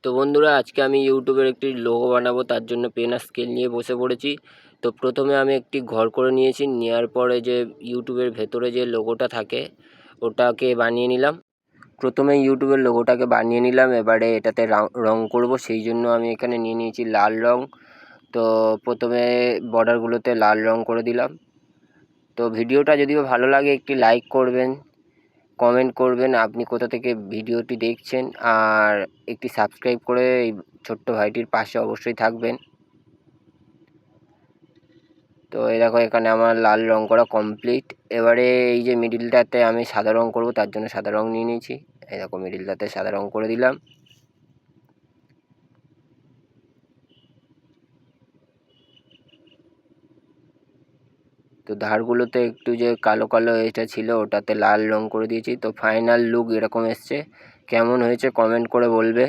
তো বন্ধুরা, আজকে আমি ইউটিউবের একটি লোগো বানাবো, তার জন্য পেন আর স্কেল নিয়ে বসে পড়েছি। তো প্রথমে আমি একটি ঘর করে নিয়েছি, নেওয়ার পরে যে ইউটিউবের ভেতরে যে লোগোটা থাকে ওটাকে বানিয়ে নিলাম। প্রথমে ইউটিউবের লোগোটাকে বানিয়ে নিলাম, এবারে এটাতে রং করব, সেই জন্য আমি এখানে নিয়ে নিয়েছি লাল রং। তো প্রথমে বর্ডারগুলোতে লাল রং করে দিলাম। তো ভিডিওটা যদিও ভালো লাগে একটি লাইক করবেন, কমেন্ট করবেন আপনি কোথা থেকে ভিডিওটি দেখছেন, আর একটি সাবস্ক্রাইব করে এই ছোট্ট ভাইটির পাশে অবশ্যই থাকবেন। তো এই দেখো, এখানে আমার লাল রং করা কমপ্লিট। এবারে এই যে মিডিলটাতে আমি সাদা রং করব, তার জন্য সাদা রং নিয়ে নিয়েছি। এই দেখো, মিডিলটাতে সাদা রং করে দিলাম। তো ধারগুলোতে একটু যে কালো কালো এটা ছিল ওটাতে লাল রং করে দিয়েছি। তো ফাইনাল লুক এরকম এসছে। কেমন হয়েছে কমেন্ট করে বলবে।